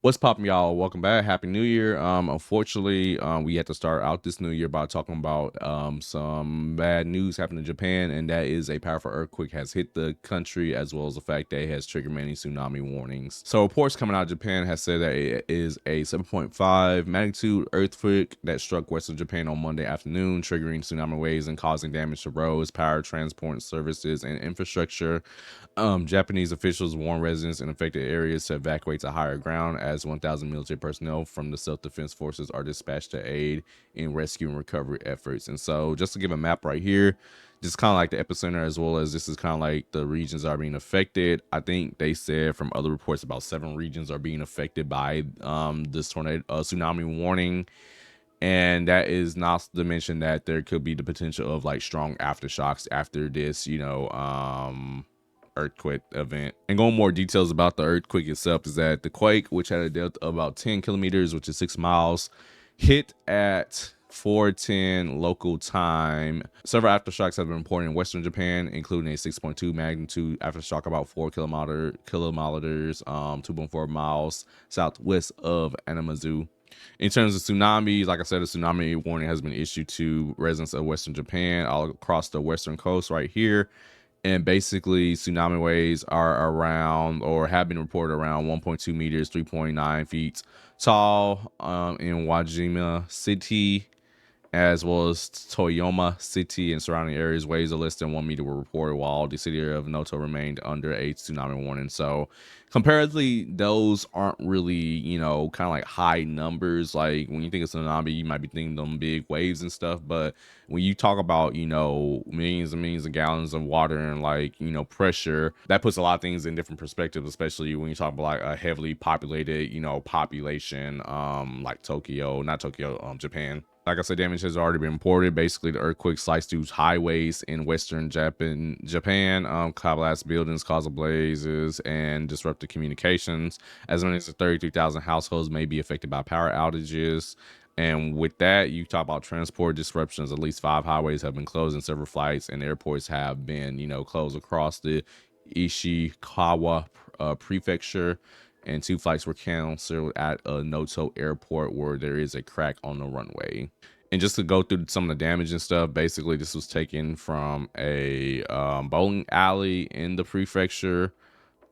What's poppin', y'all? Welcome back. Happy New Year. Unfortunately, we had to start out this new year by talking about some bad news happened in Japan, and that is a powerful earthquake has hit the country, as well as the fact that it has triggered many tsunami warnings. So reports coming out of Japan has said that it is a 7.5 magnitude earthquake that struck western Japan on Monday afternoon, triggering tsunami waves and causing damage to roads, power, transport services, and infrastructure. Japanese officials warn residents in affected areas to evacuate to higher ground as 1,000 military personnel from the self-defense forces are dispatched to aid in rescue and recovery efforts. And so, just to give a map right here, just kind of like the epicenter, as well as this is kind of like the regions that are being affected. I think they said from other reports about 7 regions are being affected by this tornado tsunami warning. And that is not to mention that there could be the potential of like strong aftershocks after this, earthquake event. And going more details about the earthquake itself is that the quake, which had a depth of about 10 kilometers, which is 6 miles, hit at 4:10 local time. Several aftershocks have been reported in western Japan, including a 6.2 magnitude aftershock about 4 kilometers, 2.4 miles southwest of Anamazu. In terms of tsunamis, like I said, a tsunami warning has been issued to residents of western Japan all across the western coast right here. And basically, tsunami waves are around or have been reported around 1.2 meters, 3.9 feet tall in Wajima City, as well as Toyama City and surrounding areas. Waves of less than 1 meter were reported, while the city of Noto remained under a tsunami warning. So, comparatively, those aren't really, kind of like high numbers. Like when you think of tsunami, you might be thinking them big waves and stuff. But when you talk about, millions and millions of gallons of water and like, pressure, that puts a lot of things in different perspectives, especially when you talk about like a heavily populated, population, like Japan. Like I said, damage has already been reported. Basically, the earthquake sliced through highways in western Japan, collapsed buildings, caused blazes, and disrupted communications. As many as 33,000 households may be affected by power outages. And with that, you talk about transport disruptions. At least 5 highways have been closed, and several flights and airports have been, closed across the Ishikawa prefecture, and 2 flights were canceled at a Noto airport where there is a crack on the runway. And just to go through some of the damage and stuff, basically this was taken from a bowling alley in the prefecture.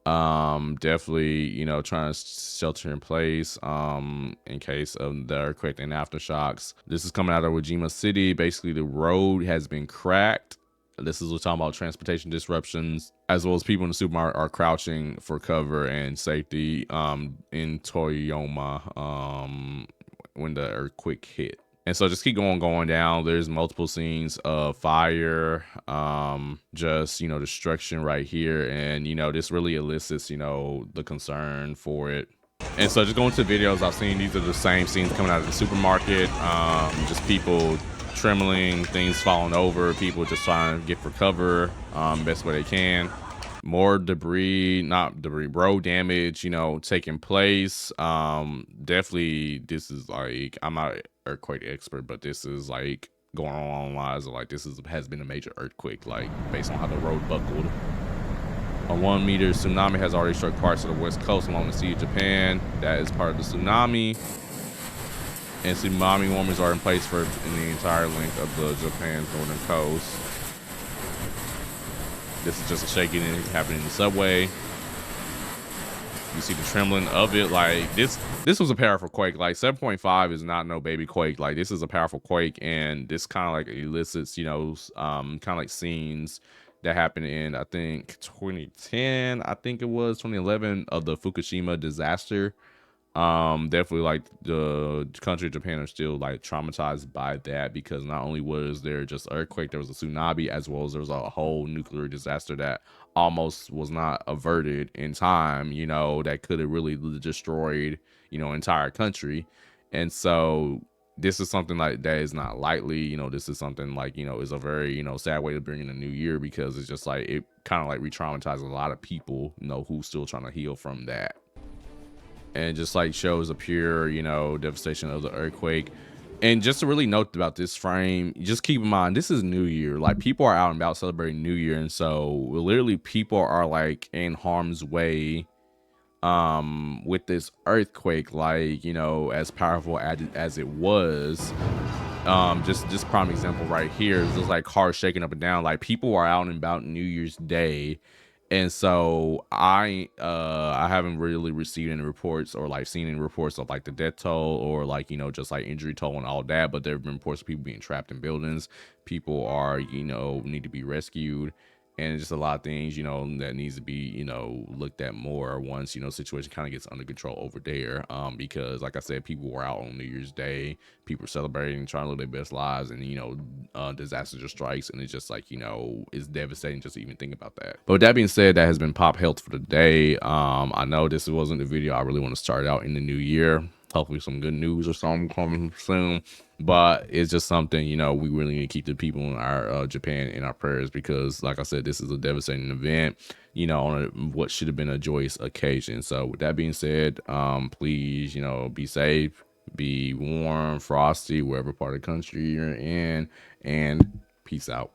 Definitely, trying to shelter in place in case of the earthquake and aftershocks. This is coming out of Wajima City. Basically, the road has been cracked. This is we're talking about transportation disruptions, as well as people in the supermarket are crouching for cover and safety in Toyoma when the earthquake hit. And so just keep going down. There's multiple scenes of fire, just, destruction right here. And, this really elicits, the concern for it. And so just going to videos I've seen, these are the same scenes coming out of the supermarket. Just people trembling, things falling over, people just trying to get for cover best way they can. More debris, not debris, road damage, taking place. Definitely, this is like, I'm not an earthquake expert, but this is like going along lines of like has been a major earthquake, like based on how the road buckled. A 1 meter tsunami has already struck parts of the west coast along the Sea of Japan. That is part of the tsunami. And tsunami warnings are in place in the entire length of the Japan's northern coast. This is just a shaking happening in the subway. You see the trembling of it. Like this was a powerful quake. Like 7.5 is not no baby quake. Like this is a powerful quake, and this kind of like elicits, kind of like scenes that happened in, I think 2010, I think it was 2011, of the Fukushima disaster. Definitely like the country of Japan are still like traumatized by that, because not only was there just earthquake, there was a tsunami, as well as there was a whole nuclear disaster that almost was not averted in time, that could have really destroyed, entire country. And so this is something like that is not lightly, this is something like, is a very, sad way to bring in a new year, because it's just like it kind of like re-traumatizes a lot of people, who's still trying to heal from that. And just like shows a pure, devastation of the earthquake. And just to really note about this frame, just keep in mind, this is New Year. Like people are out and about celebrating New Year. And so literally people are like in harm's way with this earthquake, like, you know, as powerful as it was, just prime example right here is just like cars shaking up and down, like people are out and about New Year's Day. And so I haven't really received any reports or like seen any reports of like the death toll or like, you know, just like injury toll and all that, but there have been reports of people being trapped in buildings. People are, you know, need to be rescued, and just a lot of things, you know, that needs to be, you know, looked at more once, you know, situation kind of gets under control over there. Because like I said, people were out on New Year's Day, people were celebrating, trying to live their best lives, and, you know, disaster just strikes, and it's just like, you know, it's devastating just to even think about that. But with that being said, that has been Pop Health for the day. I know this wasn't the video I really want to start out in the new year. Hopefully some good news or something coming soon, but it's just something, you know, we really need to keep the people in our Japan in our prayers, because like I said, this is a devastating event, you know, on what should have been a joyous occasion. So with that being said, please, you know, be safe, be warm, frosty, wherever part of the country you're in, and peace out.